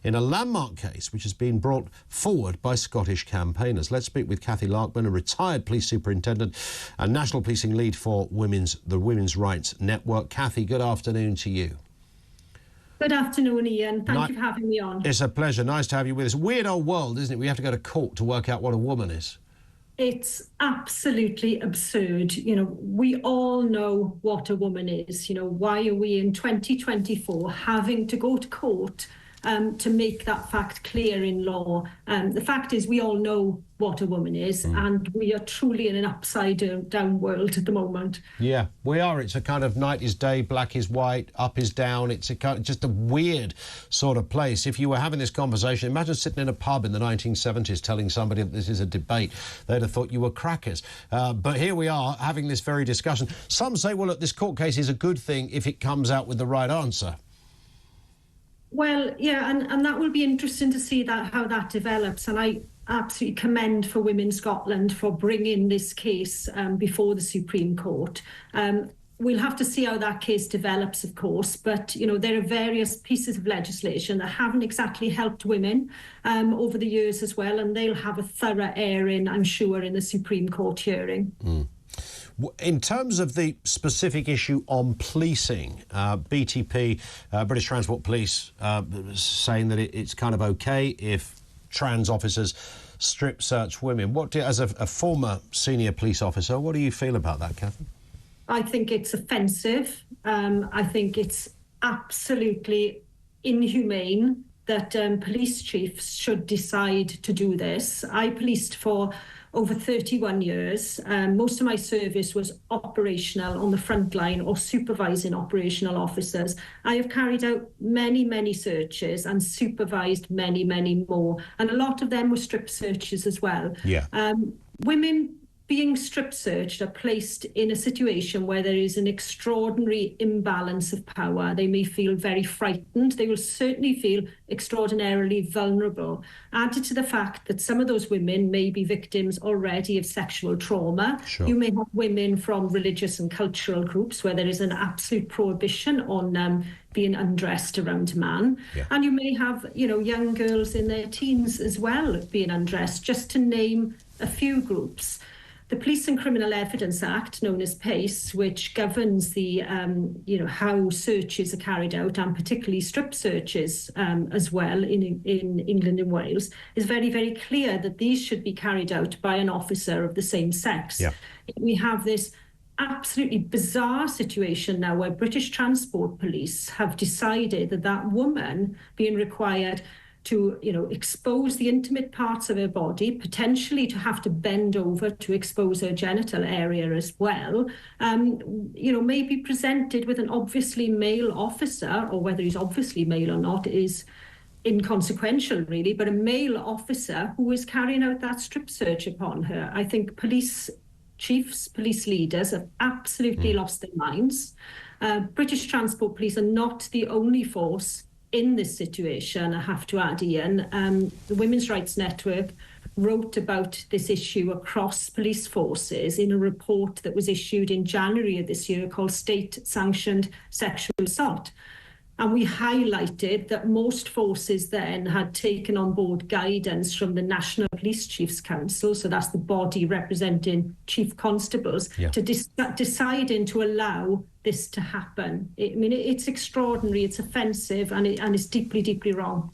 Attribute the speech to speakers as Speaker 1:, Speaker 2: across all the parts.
Speaker 1: in a landmark case which has been brought forward by Scottish campaigners. Let's speak with Cathy Larkman, a retired police superintendent and national policing lead for the Women's Rights Network. Cathy, good afternoon to you.
Speaker 2: Good afternoon, Ian. Thank you for having me on. It's
Speaker 1: a pleasure. Nice to have you with us. Weird old world, isn't it? We have to go to court to work out what a woman is.
Speaker 2: It's absolutely absurd. You know, we all know what a woman is. You know, why are we in 2024 having to go to court to make that fact clear in law? The fact is we all know what a woman is, and we are truly in an upside down world at the moment.
Speaker 1: Yeah, we are. It's a kind of night is day, black is white, up is down. It's a kind of just a weird sort of place. If you were having this conversation, imagine sitting in a pub in the 1970s telling somebody that this is a debate. They'd have thought you were crackers. But here we are having this very discussion. Some say, well, look, this court case is a good thing if it comes out with the right answer.
Speaker 2: Well, yeah, and that will be interesting to see how that develops. And I absolutely commend for Women Scotland for bringing this case before the Supreme Court. We'll have to see how that case develops, of course, but, you know, there are various pieces of legislation that haven't exactly helped women over the years as well, and they'll have a thorough airing, I'm sure, in the Supreme Court hearing.
Speaker 1: In terms of the specific issue on policing, BTP, British Transport Police, saying that it's kind of OK if trans officers strip search women. As a former senior police officer, what do you feel about that, Cathy?
Speaker 2: I think it's offensive. I think it's absolutely inhumane that police chiefs should decide to do this. I policed for over 31 years. Most of my service was operational on the front line or supervising operational officers. I have carried out many, many searches and supervised many, many more. And a lot of them were strip searches as well.
Speaker 1: Yeah.
Speaker 2: Women being strip searched are placed in a situation where there is an extraordinary imbalance of power. They may feel very frightened. They will certainly feel extraordinarily vulnerable. Added to the fact that some of those women may be victims already of sexual trauma.
Speaker 1: Sure.
Speaker 2: You may have women from religious and cultural groups where there is an absolute prohibition on being undressed around a man.
Speaker 1: Yeah.
Speaker 2: And you may have, you know, young girls in their teens as well being undressed, just to name a few groups. The Police and Criminal Evidence Act, known as PACE, which governs the, how searches are carried out, and particularly strip searches as well in England and Wales, is very, very clear that these should be carried out by an officer of the same sex.
Speaker 1: Yeah.
Speaker 2: We have this absolutely bizarre situation now where British Transport Police have decided that woman being required to, expose the intimate parts of her body, potentially to have to bend over to expose her genital area as well, may be presented with an obviously male officer, or whether he's obviously male or not is inconsequential really, but a male officer who is carrying out that strip search upon her. I think police chiefs, police leaders have absolutely lost their minds. British Transport Police are not the only force in this situation, I have to add, Ian. The Women's Rights Network wrote about this issue across police forces in a report that was issued in January of this year called State-Sanctioned Sexual Assault. And we highlighted that most forces then had taken on board guidance from the National Police Chiefs Council, so that's the body representing chief constables, to deciding to allow this to happen. It's extraordinary, it's offensive, and it's deeply, deeply wrong.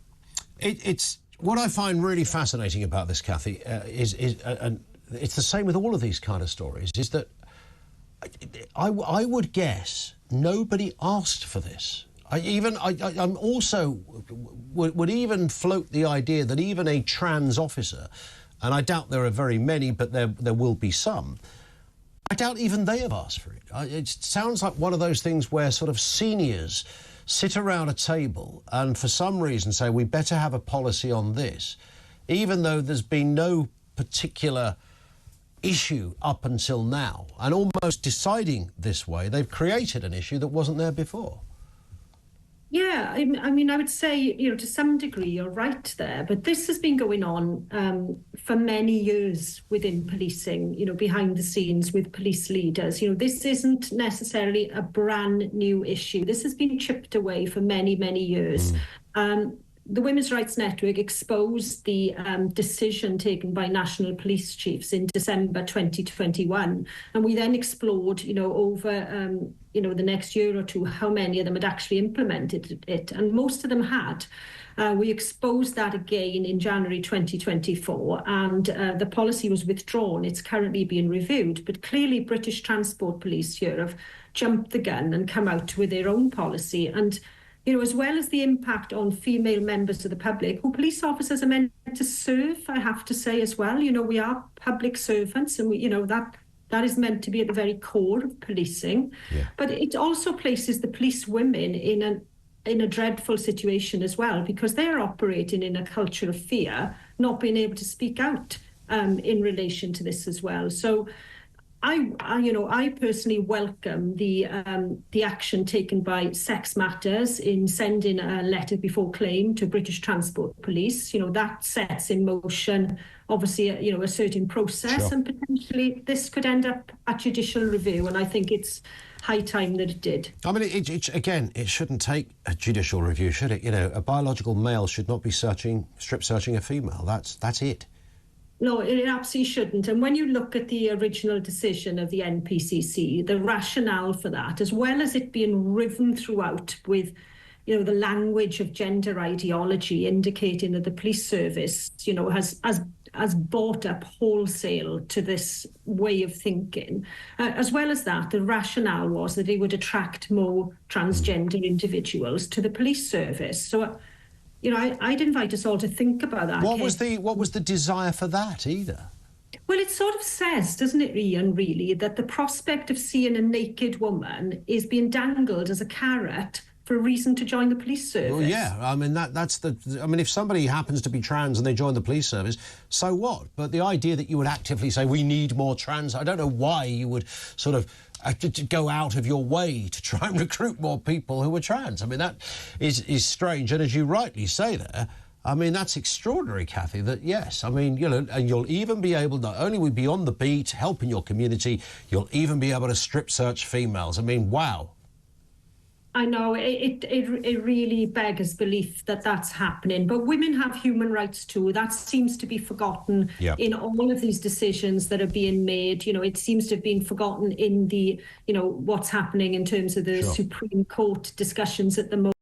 Speaker 1: It's what I find really fascinating about this, Cathy, and it's the same with all of these kind of stories, is that I would guess nobody asked for this. I'm also would even float the idea that even a trans officer, and I doubt there are very many, but there will be some, I doubt even they have asked for it. It sounds like one of those things where sort of seniors sit around a table and for some reason say, we better have a policy on this, even though there's been no particular issue up until now. And almost deciding this way, they've created an issue that wasn't there before.
Speaker 2: Yeah, I would say, to some degree you're right there, but this has been going on for many years within policing, behind the scenes with police leaders. This isn't necessarily a brand new issue. This has been chipped away for many, many years. the Women's Rights Network exposed the decision taken by national police chiefs in December 2021, and we then explored, over the next year or two, how many of them had actually implemented it, and most of them had. We exposed that again in January 2024, and the policy was withdrawn. It's currently being reviewed, but clearly British Transport Police here have jumped the gun and come out with their own policy. And, as well as the impact on female members of the public, who police officers are meant to serve, I have to say as well, we are public servants, and that is meant to be at the very core of policing.
Speaker 1: Yeah.
Speaker 2: But it also places the police women in a dreadful situation as well, because they're operating in a culture of fear, not being able to speak out in relation to this as well. So I personally welcome the action taken by Sex Matters in sending a letter before claim to British Transport Police. That sets in motion, obviously, a certain process,
Speaker 1: Sure.
Speaker 2: and potentially this could end up at judicial review. And I think it's high time that it did.
Speaker 1: I mean, it shouldn't take a judicial review, should it? A biological male should not be strip searching a female. That's it.
Speaker 2: No, it absolutely shouldn't. And when you look at the original decision of the NPCC, the rationale for that, as well as it being riven throughout with, the language of gender ideology, indicating that the police service, has bought up wholesale to this way of thinking. As well as that, the rationale was that it would attract more transgender individuals to the police service. So, I'd invite us all to think about that.
Speaker 1: What was the desire for that either?
Speaker 2: Well, it sort of says, doesn't it, Ian, really, that the prospect of seeing a naked woman is being dangled as a carrot for a reason to join the police service.
Speaker 1: Well, yeah, I mean, if somebody happens to be trans and they join the police service, so what? But the idea that you would actively say, we need more trans, I don't know why you would sort of to go out of your way to try and recruit more people who are trans. I mean, that is strange. And as you rightly say there, I mean, that's extraordinary, Cathy, that, yes, I mean, and you'll even be able, not only will you be on the beat, helping your community, you'll even be able to strip search females. I mean, wow.
Speaker 2: I know, it really beggars belief that that's happening. But women have human rights too. That seems to be forgotten in all of these decisions that are being made. It seems to have been forgotten in the, what's happening in terms of the Supreme Court discussions at the moment.